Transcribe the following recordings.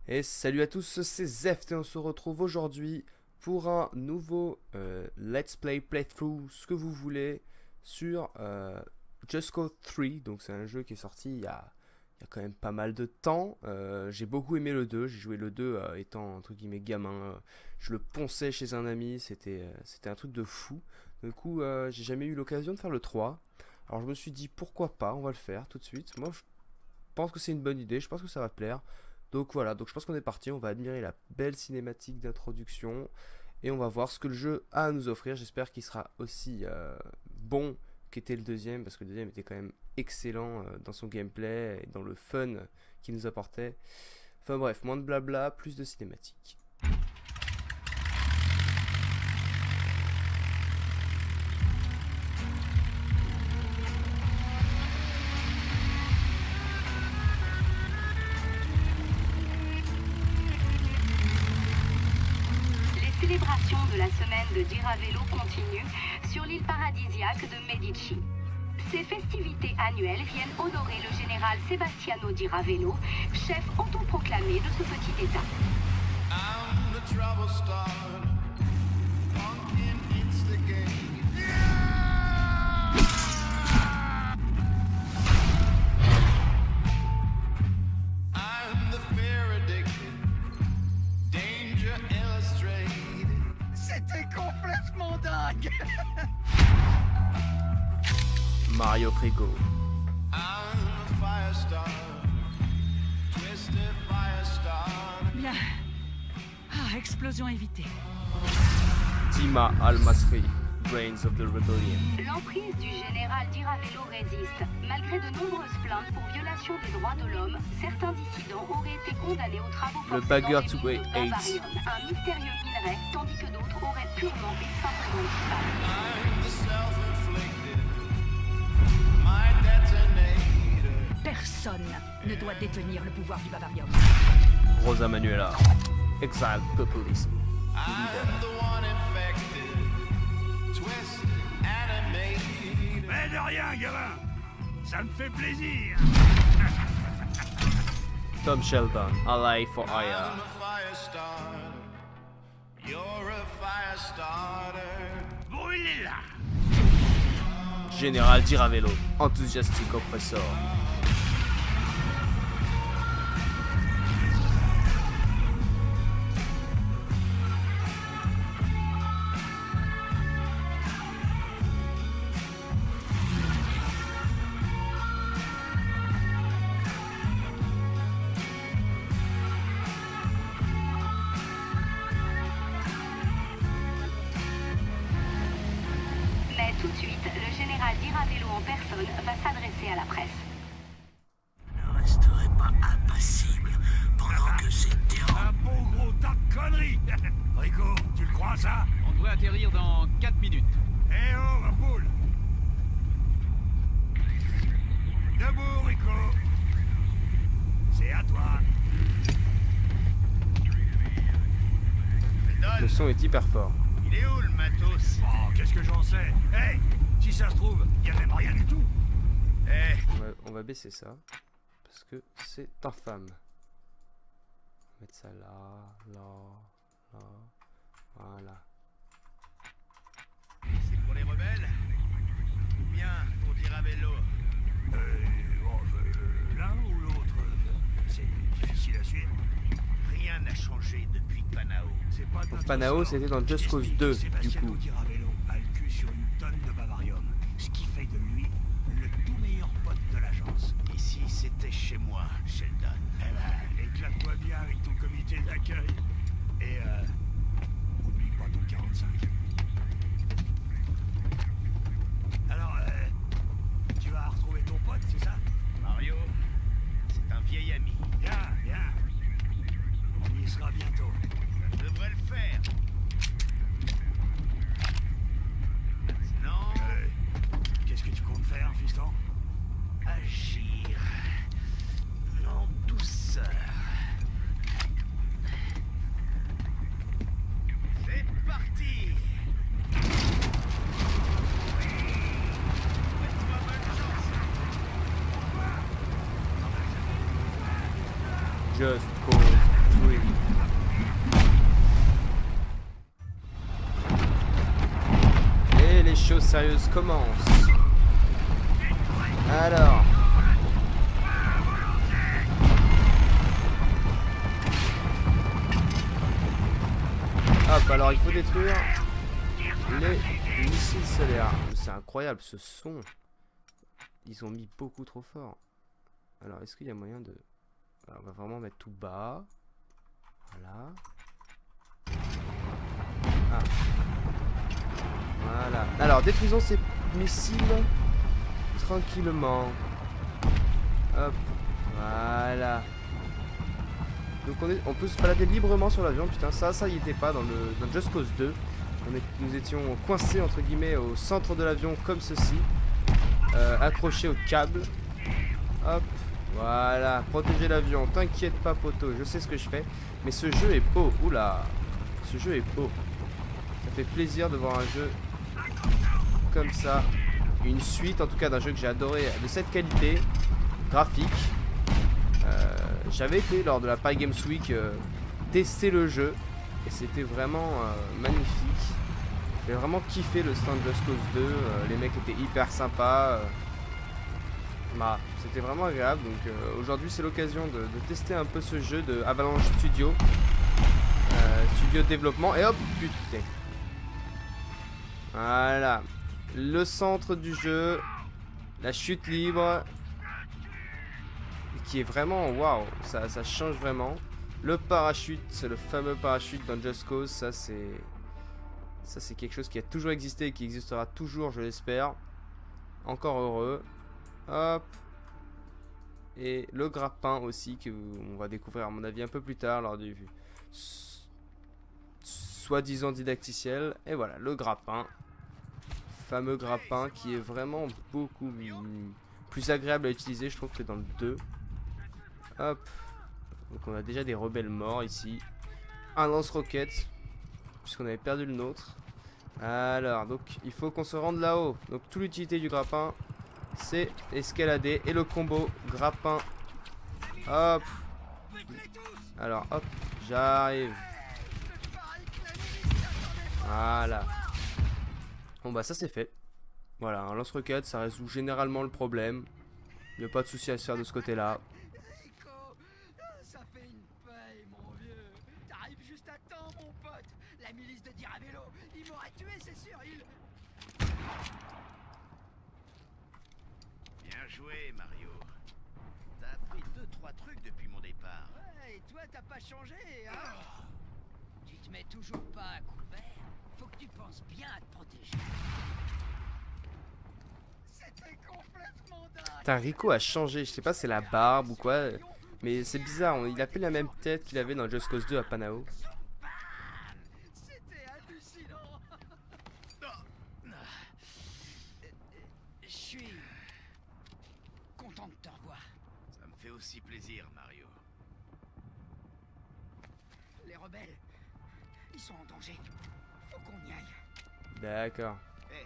Et salut à tous, c'est Zeft et on se retrouve aujourd'hui pour un nouveau Let's Play playthrough, ce que vous voulez, sur Just Cause 3. Donc c'est un jeu qui est sorti il y a quand même pas mal de temps. J'ai beaucoup aimé le 2, j'ai joué le 2 étant entre guillemets gamin. Je le ponçais chez un ami, c'était un truc de fou. Du coup j'ai jamais eu l'occasion de faire le 3. Alors je me suis dit pourquoi pas, on va le faire tout de suite. Moi je pense que c'est une bonne idée, je pense que ça va plaire. Donc voilà, donc je pense qu'on est parti, on va admirer la belle cinématique d'introduction et on va voir ce que le jeu a à nous offrir. J'espère qu'il sera aussi bon qu'était le deuxième, parce que le deuxième était quand même excellent dans son gameplay et dans le fun qu'il nous apportait. Enfin bref, moins de blabla, plus de cinématique. Les célébrations de la semaine de Giravello continuent sur l'île paradisiaque de Medici. Ces festivités annuelles viennent honorer le général Sebastiano Giravello, chef autoproclamé de ce petit état. I'm the trouble starter, pumpkin instigate. I'm the fear addicted, danger illustrated. C'était complètement dingue. Mario Frigo. I'm a fire starter, twisted fire starter. Bien. Ah, explosion évitée. Dima Al-Masri, Brains of the Rebellion. L'emprise du général Giravello résiste. Malgré de nombreuses plaintes pour violation des droits de l'homme, certains dissidents auraient été condamnés aux travaux Le forcés Bagger dans les to mines de Wait Bavarium, un mystérieux minerai, tandis que d'autres auraient purement et simplement disparu. I'm the self-inflicted, my detonator. Personne ne doit détenir le pouvoir du Bavarium. Rosa Manuela, Exiled Populism. I'm the one infected, twisted, animated. Mais de rien, gamin. Ça me fait plaisir. Tom Sheldon, Ally for Hire. I'm a fire starter, you're a fire starter. Brûlez-la. Général Giravello, Enthusiastic Oppressor. Mais tout de suite, le général Giravello en personne va s'adresser à la presse. Ne resterai pas impassible pendant que ces terrains... Un bon gros tas de conneries. Rico, tu le crois ça? On devrait atterrir dans 4 minutes. Eh oh, ma poule. Debout, Rico. C'est à toi. Le son est hyper fort. Il est où le matos? Oh, qu'est-ce que j'en sais? Hey, si ça se trouve, y a même rien du tout. Eh, On va baisser ça, parce que c'est infâme. On va mettre ça là, là, là, voilà. c'est pour les rebelles? Ou bien pour Giravello? L'un ou l'autre, c'est difficile à suivre. Rien n'a changé depuis Panao. C'est pas de notre Panao, sort. c'était dans Just Cause 2, du Sebastiano coup. Giravello a le cul sur une tonne de bavarium, ce qui fait de lui le tout meilleur pote de l'agence. Et si c'était chez moi, Sheldon? Eh ben, éclate-toi bien avec ton comité d'accueil. Et oublie pas ton 45. Alors, tu vas retrouver ton pote, c'est ça? Mario, c'est un vieil ami. Bien, bien. On y sera bientôt. Ça devrait le faire. Maintenant, Qu'est-ce que tu comptes faire, fiston? agir en douceur. C'est parti. Faites-moi bonne chance. Just Cause jouer. Et les choses sérieuses commencent. Alors. Hop, alors il faut détruire les missiles solaires. C'est incroyable ce son. Ils ont mis beaucoup trop fort. Alors, est-ce qu'il y a moyen de... Alors, on va vraiment mettre tout bas. Voilà. Ah. Voilà. Alors, détruisons ces missiles tranquillement. Hop. Voilà. Donc on peut se balader librement sur l'avion. Putain, ça y était pas dans Just Cause 2. Nous étions coincés entre guillemets au centre de l'avion comme ceci. Accrochés au câble. Hop. Voilà. Protéger l'avion. T'inquiète pas, poteau. Je sais ce que je fais. Mais ce jeu est beau. Oula. Ce jeu est beau. Ça fait plaisir de voir un jeu comme ça. Une suite en tout cas d'un jeu que j'ai adoré de cette qualité graphique. J'avais été lors de la Paris Games Week tester le jeu et c'était vraiment magnifique. J'ai vraiment kiffé le stand Just Cause 2. Les mecs étaient hyper sympas. Bah, c'était vraiment agréable. Donc aujourd'hui c'est l'occasion de tester un peu ce jeu de Avalanche Studio. Studio de développement. Et hop, putain. Voilà. Le centre du jeu. La chute libre. Qui est vraiment waouh, ça change vraiment. Le parachute, c'est le fameux parachute dans Just Cause. Ça c'est quelque chose qui a toujours existé et qui existera toujours, je l'espère. Encore heureux. Hop. Et le grappin aussi que on va découvrir à mon avis un peu plus tard lors du soi-disant didacticiel. Et voilà, le grappin. Fameux grappin qui est vraiment beaucoup plus agréable à utiliser, je trouve, que dans le 2. Hop. Donc on a déjà des rebelles morts ici. Un lance-roquette, puisqu'on avait perdu le nôtre. Alors, donc il faut qu'on se rende là-haut. Donc toute l'utilité du grappin, c'est escalader. Et le combo grappin. Hop. Alors, hop, j'arrive. Voilà. Bon bah ça c'est fait. Voilà, un lance-roquette, ça résout généralement le problème. Il n'y a pas de souci à se faire de ce côté-là. Ça fait une paille, mon vieux. T'arrives juste à temps, mon pote. La milice de Diravello, ils m'auraient tué, c'est sûr. Bien joué, Mario. T'as appris 2-3 trucs depuis mon départ. Ouais, et toi, t'as pas changé, hein? Tu te mets toujours pas à couvert. Faut que tu penses bien à te protéger. C'était complètement dingue. Putain, Rico a changé. Je sais pas, c'est la barbe ou quoi. Mais c'est bizarre. Il a plus la même tête qu'il avait dans Just Cause 2 à Panao. C'était hallucinant. Je suis content de te revoir. Ça me fait aussi plaisir, Mario. Les rebelles, ils sont en danger. Faut qu'on y aille. D'accord. Hé,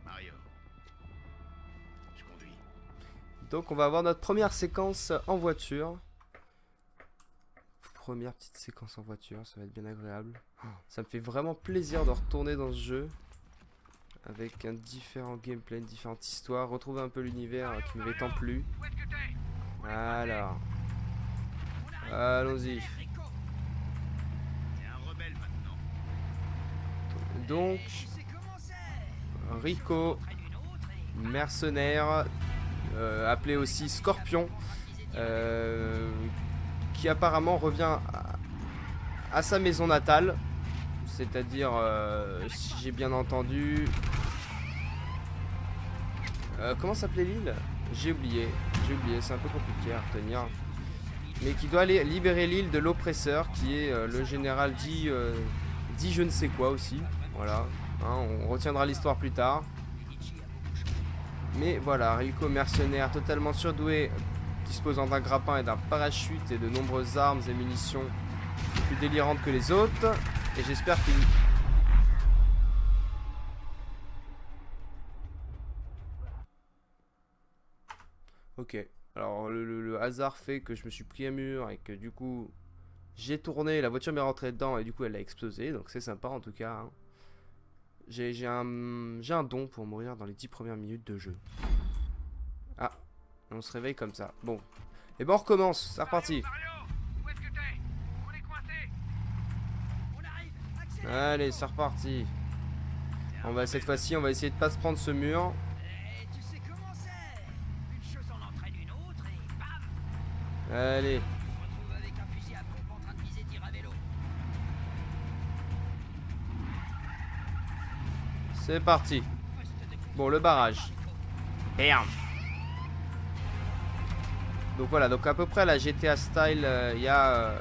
Mario. Je conduis. Donc on va avoir notre première séquence en voiture. Première petite séquence en voiture, ça va être bien agréable. Ça me fait vraiment plaisir de retourner dans ce jeu. Avec un différent gameplay, une différente histoire. Retrouver un peu l'univers qui m'avait tant plu. Alors. Allons-y. T'es un rebelle maintenant. Donc, Rico, mercenaire, appelé aussi Scorpion, qui apparemment revient à sa maison natale, c'est-à-dire, si j'ai bien entendu, comment s'appelait l'île? J'ai oublié, c'est un peu compliqué à retenir, mais qui doit aller libérer l'île de l'oppresseur, qui est le général dit je ne sais quoi aussi, voilà, hein, on retiendra l'histoire plus tard. Mais voilà, Rico mercenaire totalement surdoué, disposant d'un grappin et d'un parachute et de nombreuses armes et munitions plus délirantes que les autres. Et j'espère qu'il... Ok, alors le hasard fait que je me suis pris un mur et que du coup J'ai tourné, la voiture m'est rentrée dedans et du coup elle a explosé. Donc c'est sympa en tout cas. Hein. J'ai un don pour mourir dans les 10 premières minutes de jeu. Ah, on se réveille comme ça. Bon, et ben on recommence, c'est reparti. Allez, c'est reparti. On va cette fois-ci, on va essayer de pas se prendre ce mur. Et tu sais comment c'est. Une chose en entraîne une autre et bam, Allez. on se retrouve avec un fusil à pompe en train de viser tir à vélo. C'est parti. Bon, le barrage. Bam. Donc voilà, donc à peu près la GTA style, il y a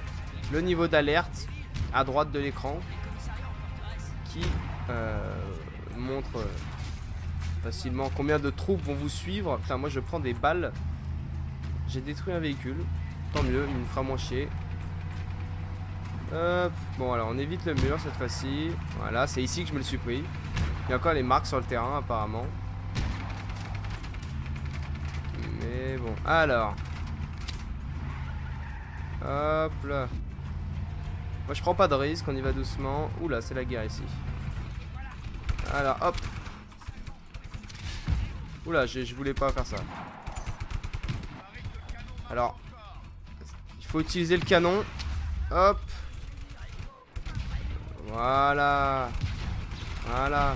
le niveau d'alerte à droite de l'écran qui montre facilement combien de troupes vont vous suivre. Putain, moi je prends des balles. J'ai détruit un véhicule. Tant mieux, il me fera moins chier. Hop. Bon, alors on évite le mur cette fois-ci. Voilà, c'est ici que je me le suis pris. Il y a encore les marques sur le terrain apparemment. Mais bon, alors. Hop là. Moi je prends pas de risque, on y va doucement. Oula, c'est la guerre ici. Alors hop. Oula, je voulais pas faire ça. Alors, il faut utiliser le canon. Hop. Voilà. Voilà.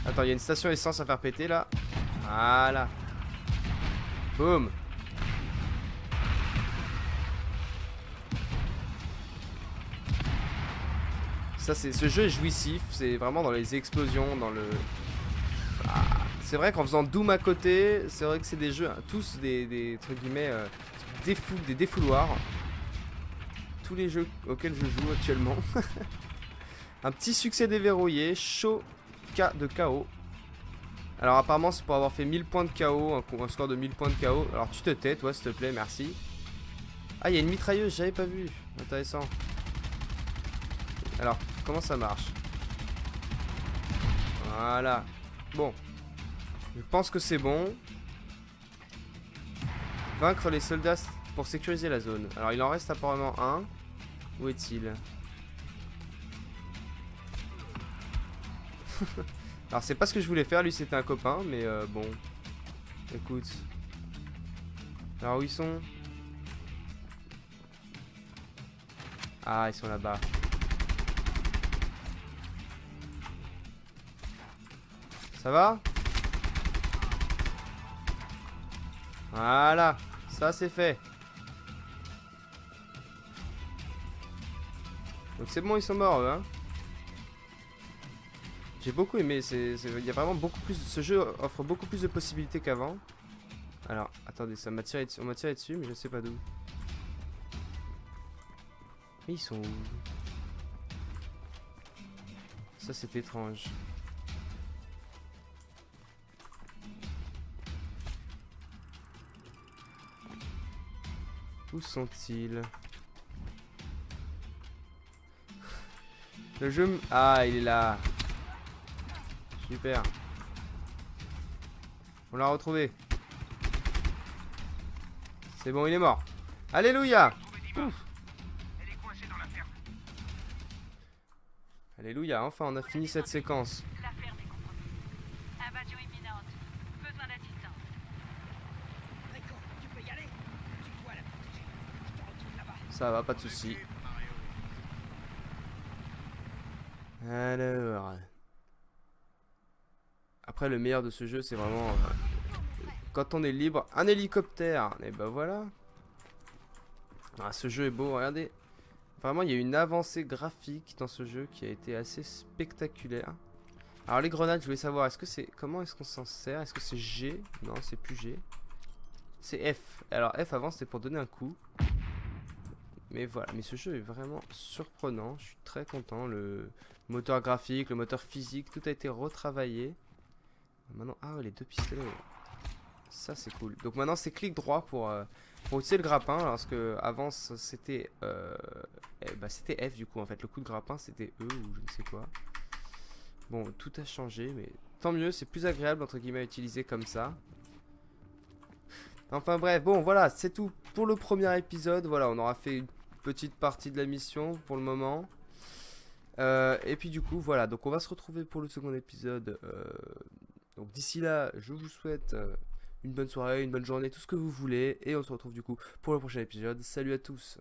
Attends, il y a une station essence à faire péter là. Voilà. Boum. Ça, ce jeu est jouissif, c'est vraiment dans les explosions, dans le... Ah, c'est vrai qu'en faisant Doom à côté, c'est vrai que c'est des jeux, hein, tous des entre guillemets, des défouloirs. Tous les jeux auxquels je joue actuellement. Un petit succès déverrouillé, chaud de KO. Alors apparemment c'est pour avoir fait 1000 points de KO, un score de 1000 points de KO. Alors tu te tais toi s'il te plaît, merci. Ah, il y a une mitrailleuse, j'avais pas vu. Intéressant. Alors, comment ça marche? Voilà. Bon. Je pense que c'est bon. Vaincre les soldats pour sécuriser la zone. Alors, il en reste apparemment un. Où est-il? Alors, c'est pas ce que je voulais faire. Lui, c'était un copain. Mais bon. Écoute. Alors, où ils sont? Ah, ils sont là-bas. Ça va? Voilà, ça c'est fait. Donc c'est bon, ils sont morts, hein. J'ai beaucoup aimé, il y a vraiment beaucoup plus. Ce jeu offre beaucoup plus de possibilités qu'avant. Alors, attendez, ça m'a tiré dessus, on m'a tiré dessus, mais je sais pas d'où. Mais ils sont où? Ça c'est étrange. Où sont-ils? Le jeu... Ah, il est là. Super. On l'a retrouvé. C'est bon, il est mort. Alléluia. Alléluia, enfin on a fini cette séquence. La ferme est compromise. Invasion imminente. Besoin d'assistance. Rico, tu peux y aller. Tu dois la protéger. Je te retrouve là-bas. Ça va, pas de soucis. Alors... Après, le meilleur de ce jeu, c'est vraiment... quand on est libre, un hélicoptère. Et ben voilà. Ah, ce jeu est beau, regardez. Vraiment, il y a une avancée graphique dans ce jeu qui a été assez spectaculaire. Alors, les grenades, je voulais savoir, est-ce que c'est... Comment est-ce qu'on s'en sert? Est-ce que c'est G? Non, c'est plus G. C'est F. Alors, F, avant, c'était pour donner un coup. Mais voilà, mais ce jeu est vraiment surprenant. Je suis très content. Le moteur graphique, le moteur physique, tout a été retravaillé. Maintenant, ah ouais, les deux pistolets. Ça, c'est cool. Donc maintenant, c'est clic droit pour utiliser le grappin. Parce que avant, c'était c'était F du coup. En fait, le coup de grappin, c'était E ou je ne sais quoi. Bon, tout a changé, mais tant mieux. C'est plus agréable entre guillemets à utiliser comme ça. Enfin bref, bon voilà, c'est tout pour le premier épisode. Voilà, on aura fait une petite partie de la mission pour le moment. Et puis du coup, voilà, donc on va se retrouver pour le second épisode. Donc d'ici là, je vous souhaite une bonne soirée, une bonne journée, tout ce que vous voulez. Et on se retrouve du coup pour le prochain épisode. Salut à tous!